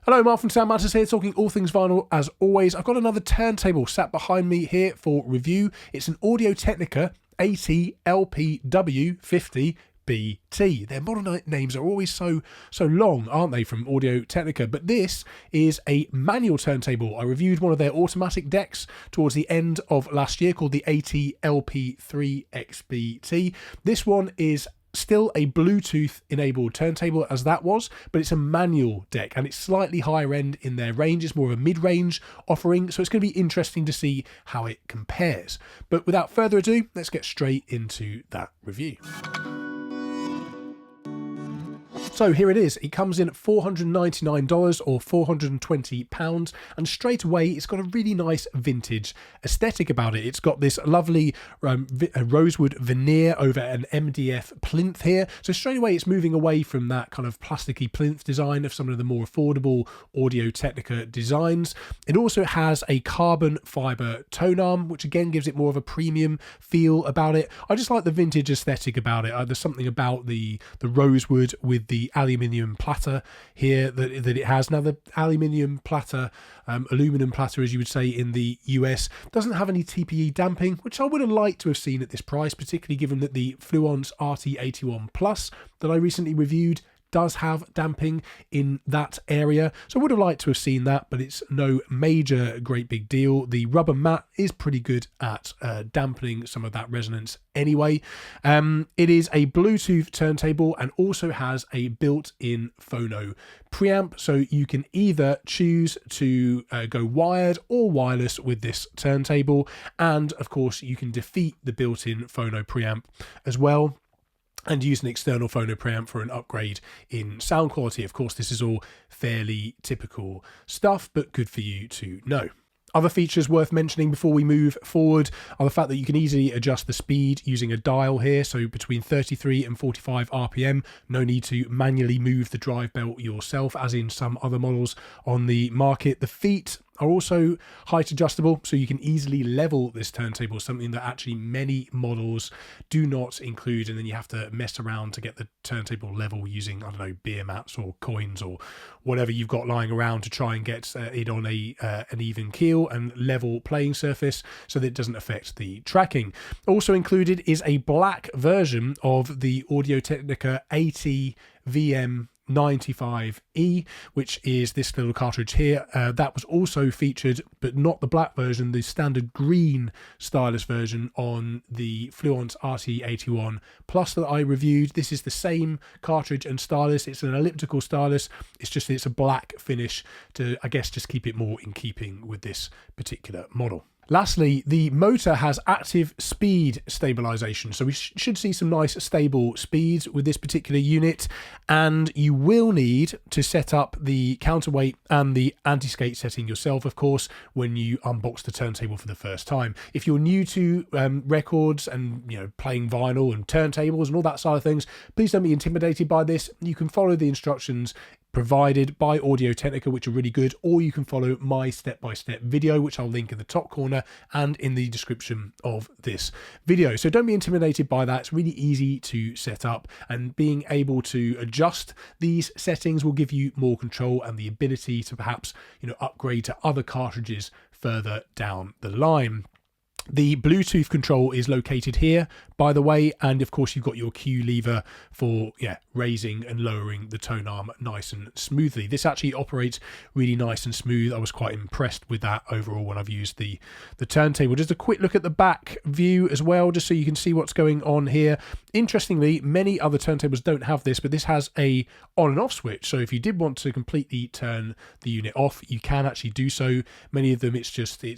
Hello, Mark from Sound Matters here, talking all things vinyl as always. I've got another turntable sat behind me here for review. It's an Audio-Technica AT-LPW50BT. Their model names are always so long, aren't they, from Audio-Technica? But this is a manual turntable. I reviewed one of their automatic decks towards the end of last year called the AT-LP3XBT. This one is still a Bluetooth enabled turntable as that was, but it's a manual deck and it's slightly higher end in their range. It's more of a mid-range offering, so it's going to be interesting to see how it compares. But without further ado, let's get straight into that review. So here it is. It comes in at $499 or £420, and straight away it's got a really nice vintage aesthetic about it. It's got this lovely rosewood veneer over an MDF plinth here. So straight away it's moving away from that kind of plasticky plinth design of some of the more affordable Audio-Technica designs. It also has a carbon fiber tonearm, which again gives it more of a premium feel about it. I just like the vintage aesthetic about it. There's something about the rosewood with the aluminium platter here that it has. Now the aluminium platter, aluminum platter as you would say in the US, doesn't have any TPE damping, which I would have liked to have seen at this price, particularly given that the Fluence RT81 Plus that I recently reviewed does have damping in that area, so I would have liked to have seen that, but it's no major great big deal. The rubber mat is pretty good at dampening some of that resonance anyway. It is a Bluetooth turntable and also has a built-in phono preamp, so you can either choose to go wired or wireless with this turntable, and of course you can defeat the built-in phono preamp as well and use an external phono preamp for an upgrade in sound quality. Of course, this is all fairly typical stuff, but good for you to know. Other features worth mentioning before we move forward are the fact that you can easily adjust the speed using a dial here, so between 33 and 45 RPM. No need to manually move the drive belt yourself, as in some other models on the market. The feet are also height adjustable, so you can easily level this turntable, something that actually many models do not include, and then you have to mess around to get the turntable level using, I don't know, beer mats or coins or whatever you've got lying around to try and get it on an even keel and level playing surface so that it doesn't affect the tracking. Also included is a black version of the Audio-Technica AT-VM95E, which is this little cartridge here. That was also featured, but not the black version, the standard green stylus version on the Fluence RT81 Plus that I reviewed. This is the same cartridge and stylus. It's an elliptical stylus. It's a black finish to, I guess, just keep it more in keeping with this particular model. Lastly, the motor has active speed stabilization, so we should see some nice stable speeds with this particular unit, and you will need to set up the counterweight and the anti-skate setting yourself, of course, when you unbox the turntable for the first time. If you're new to records and playing vinyl and turntables and all that side of things, please don't be intimidated by this. You can follow the instructions provided by Audio-Technica, which are really good, or you can follow my step-by-step video, which I'll link in the top corner and in the description of this video. So don't be intimidated by that. It's really easy to set up, and being able to adjust these settings will give you more control and the ability to perhaps upgrade to other cartridges further down the line. The Bluetooth control is located here, by the way, and of course you've got your Q lever for raising and lowering the tone arm nice and smoothly. This actually operates really nice and smooth. I was quite impressed with that overall when I've used the turntable. Just a quick look at the back view as well, just so you can see what's going on here. Interestingly, many other turntables don't have this, but this has a on and off switch, so if you did want to completely turn the unit off, you can actually do so. Many of them it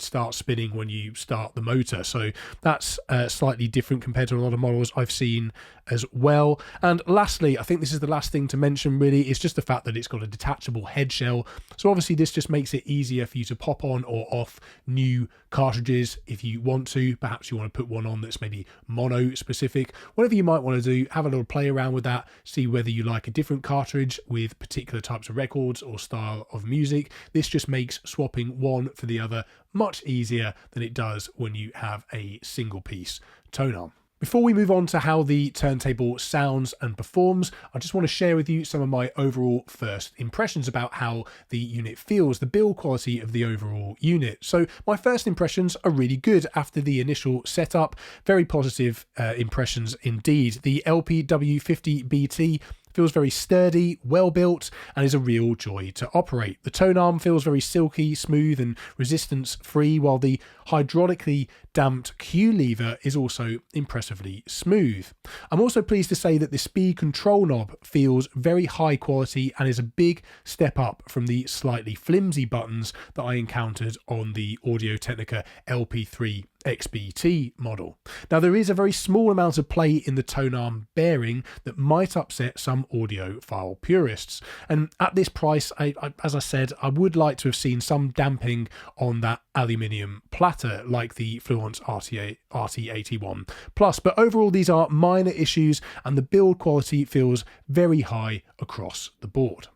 starts spinning when you start the motor, so that's slightly different compared to a lot of models I've seen as well. And lastly, I think this is the last thing to mention really, is just the fact that it's got a detachable head shell. So obviously this just makes it easier for you to pop on or off new cartridges if you want to. Perhaps you want to put one on that's maybe mono specific. Whatever you might want to do, have a little play around with that, see whether you like a different cartridge with particular types of records or style of music. This just makes swapping one for the other much easier than it does when you have a single piece tone arm. Before we move on to how the turntable sounds and performs, I just want to share with you some of my overall first impressions about how the unit feels, the build quality of the overall unit. So my first impressions are really good after the initial setup, very positive impressions indeed. The LPW50BT feels very sturdy, well built, and is a real joy to operate. The tonearm feels very silky, smooth and resistance free, while the hydraulically damped Q lever is also impressively smooth. I'm also pleased to say that the speed control knob feels very high quality and is a big step up from the slightly flimsy buttons that I encountered on the Audio-Technica LP3XBT model. Now, there is a very small amount of play in the tonearm bearing that might upset some audiophile purists, and at this price, as I said, I would like to have seen some damping on that aluminium platter like the Fluence RT-81 Plus, but overall these are minor issues and the build quality feels very high across the board.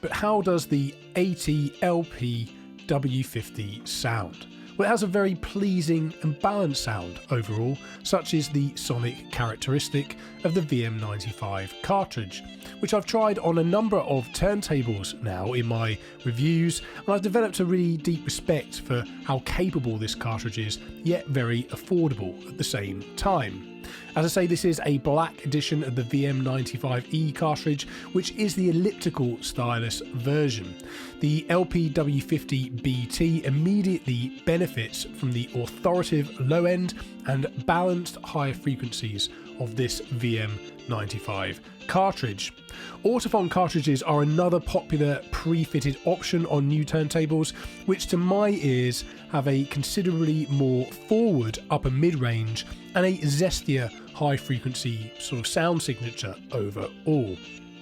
But how does the AT-LPW50 sound? Well, it has a very pleasing and balanced sound overall, such is the sonic characteristic of the VM95 cartridge, which I've tried on a number of turntables now in my reviews, and I've developed a really deep respect for how capable this cartridge is, yet very affordable at the same time. As I say, this is a black edition of the VM95E cartridge, which is the elliptical stylus version. The LPW50BT immediately benefits from the authoritative low end and balanced high frequencies of this VM95 cartridge. Audiophile cartridges are another popular pre-fitted option on new turntables, which to my ears have a considerably more forward upper mid-range and a zestier high frequency sort of sound signature overall.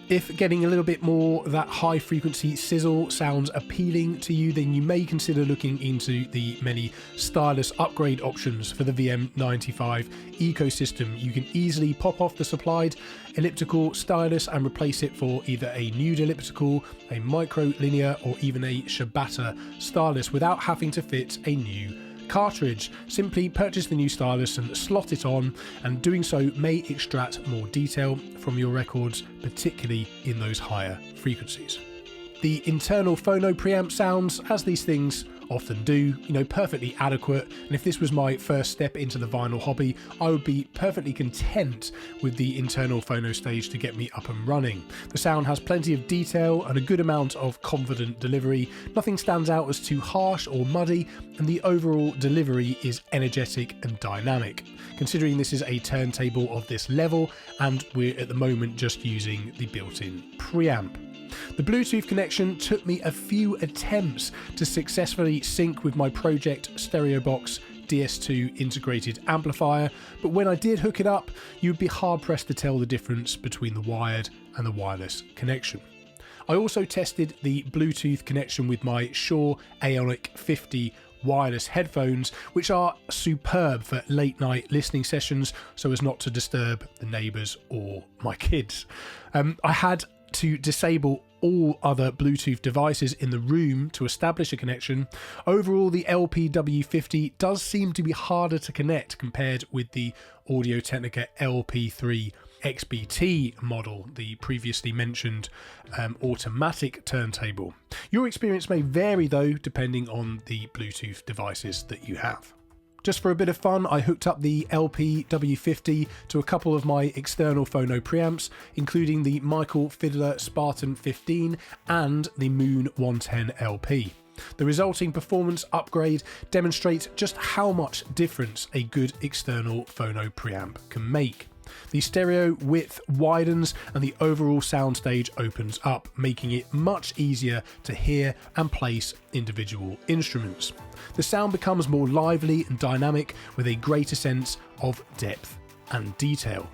If getting a little bit more that high frequency sizzle sounds appealing to you, then you may consider looking into the many stylus upgrade options for the VM95 ecosystem. You can easily pop off the supplied elliptical stylus and replace it for either a nude elliptical, a micro linear, or even a Shibata stylus without having to fit a new cartridge. Simply purchase the new stylus and slot it on, and doing so may extract more detail from your records, particularly in those higher frequencies. The internal phono preamp sounds, as these things often do, perfectly adequate, and if this was my first step into the vinyl hobby, I would be perfectly content with the internal phono stage to get me up and running. The sound has plenty of detail and a good amount of confident delivery. Nothing stands out as too harsh or muddy, and the overall delivery is energetic and dynamic, considering this is a turntable of this level and we're at the moment just using the built-in preamp. The Bluetooth connection took me a few attempts to successfully sync with my Project Stereobox DS2 integrated amplifier, but when I did hook it up, you'd be hard pressed to tell the difference between the wired and the wireless connection. I also tested the Bluetooth connection with my Shure Aonic 50 wireless headphones, which are superb for late night listening sessions so as not to disturb the neighbours or my kids. I had to disable all other Bluetooth devices in the room to establish a connection. Overall, the LPW50 does seem to be harder to connect compared with the Audio-Technica LP3XBT model, the previously mentioned automatic turntable. Your experience may vary though, depending on the Bluetooth devices that you have. Just for a bit of fun, I hooked up the LPW50 to a couple of my external phono preamps, including the Michael Fiddler Spartan 15 and the Moon 110 LP. The resulting performance upgrade demonstrates just how much difference a good external phono preamp can make. The stereo width widens and the overall soundstage opens up, making it much easier to hear and place individual instruments. The sound becomes more lively and dynamic with a greater sense of depth and detail.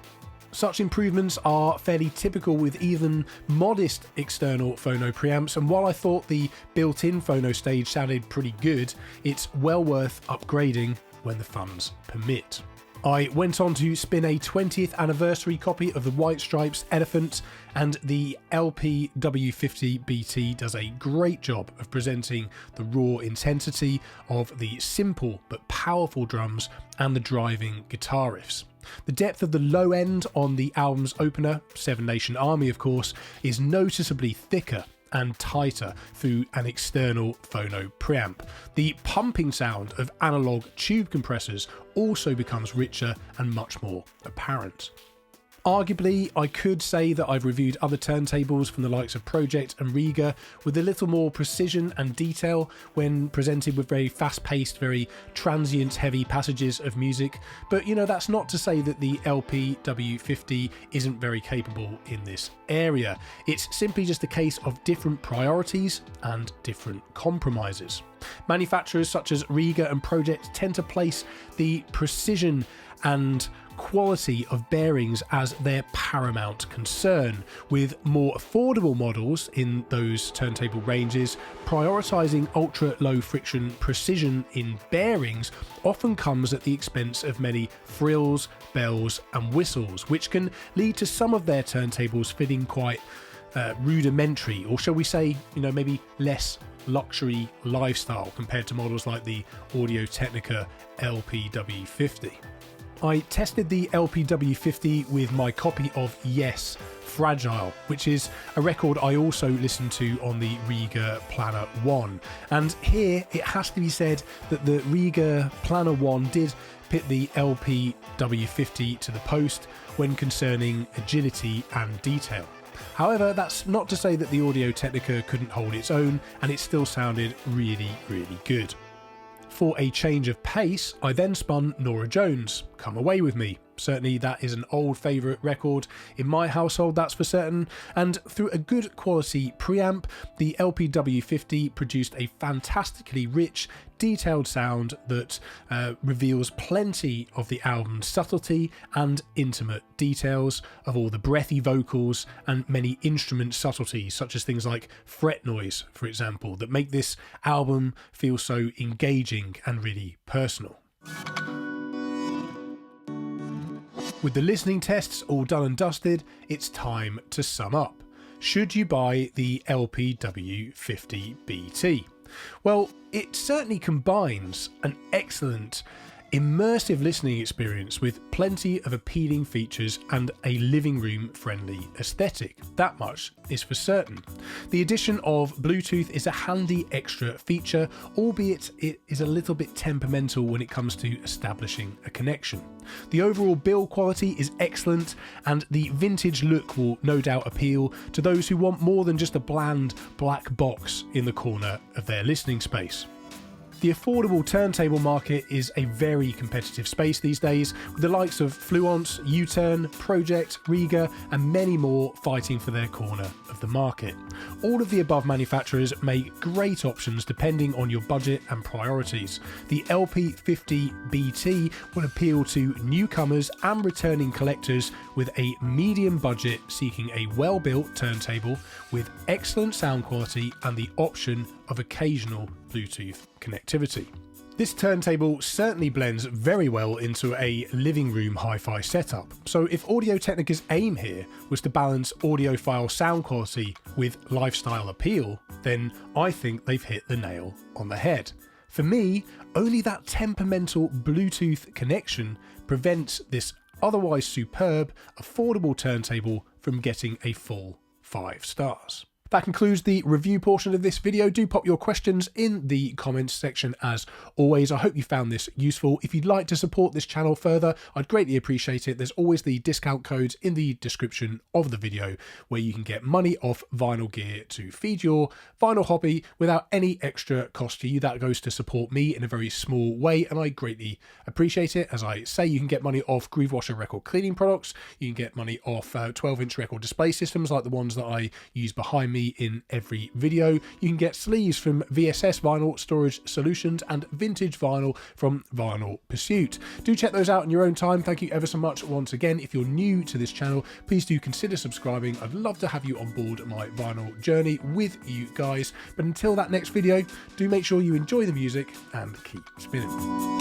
Such improvements are fairly typical with even modest external phono preamps, and while I thought the built-in phono stage sounded pretty good, it's well worth upgrading when the funds permit. I went on to spin a 20th anniversary copy of the White Stripes Elephant, and the LPW50BT does a great job of presenting the raw intensity of the simple but powerful drums and the driving guitar riffs. The depth of the low end on the album's opener, Seven Nation Army of course, is noticeably thicker and tighter through an external phono preamp. The pumping sound of analog tube compressors also becomes richer and much more apparent. Arguably, I could say that I've reviewed other turntables from the likes of Project and Riga with a little more precision and detail when presented with very fast-paced, very transient-heavy passages of music, but you know, that's not to say that the LPW50 isn't very capable in this area. It's simply just a case of different priorities and different compromises. Manufacturers such as Riga and Project tend to place the precision and quality of bearings as their paramount concern, with more affordable models in those turntable ranges prioritising ultra low friction precision in bearings often comes at the expense of many frills, bells and whistles, which can lead to some of their turntables feeling quite rudimentary, or shall we say, you know, maybe less luxury lifestyle compared to models like the Audio-Technica LPW50. I tested the LPW50 with my copy of Yes, Fragile, which is a record I also listened to on the Riga Planner 1. And here it has to be said that the Riga Planner 1 did pit the LPW50 to the post when concerning agility and detail. However, that's not to say that the Audio-Technica couldn't hold its own, and it still sounded really, really good. For a change of pace, I then spun Norah Jones, Come Away With Me. Certainly that is an old favourite record in my household, that's for certain, and through a good quality preamp, the LPW50 produced a fantastically rich, detailed sound that reveals plenty of the album's subtlety and intimate details of all the breathy vocals and many instrument subtleties, such as things like fret noise, for example, that make this album feel so engaging and really personal. With the listening tests all done and dusted, it's time to sum up. Should you buy the LPW50BT? Well, it certainly combines an excellent immersive listening experience with plenty of appealing features and a living room friendly aesthetic. That much is for certain. The addition of Bluetooth is a handy extra feature, albeit it is a little bit temperamental when it comes to establishing a connection. The overall build quality is excellent, and the vintage look will no doubt appeal to those who want more than just a bland black box in the corner of their listening space. The affordable turntable market is a very competitive space these days, with the likes of Fluence, U-Turn, Project, Riga and many more fighting for their corner of the market. All of the above manufacturers make great options depending on your budget and priorities. The LP50BT will appeal to newcomers and returning collectors with a medium budget seeking a well-built turntable with excellent sound quality and the option of occasional Bluetooth connectivity. This turntable certainly blends very well into a living room hi-fi setup, so if Audio-Technica's aim here was to balance audiophile sound quality with lifestyle appeal, then I think they've hit the nail on the head. For me, only that temperamental Bluetooth connection prevents this otherwise superb, affordable turntable from getting a full 5 stars. That concludes the review portion of this video. Do pop your questions in the comments section as always. I hope you found this useful. If you'd like to support this channel further, I'd greatly appreciate it. There's always the discount codes in the description of the video where you can get money off vinyl gear to feed your vinyl hobby without any extra cost to you. That goes to support me in a very small way, and I greatly appreciate it. As I say, you can get money off Groove Washer record cleaning products. You can get money off 12-inch record display systems like the ones that I use behind me in every video. You can get sleeves from VSS Vinyl Storage Solutions and vintage vinyl from Vinyl Pursuit. Do check those out in your own time. Thank you ever so much once again. If you're new to this channel, please do consider subscribing. I'd love to have you on board my vinyl journey with you guys. But until that next video, do make sure you enjoy the music and keep spinning.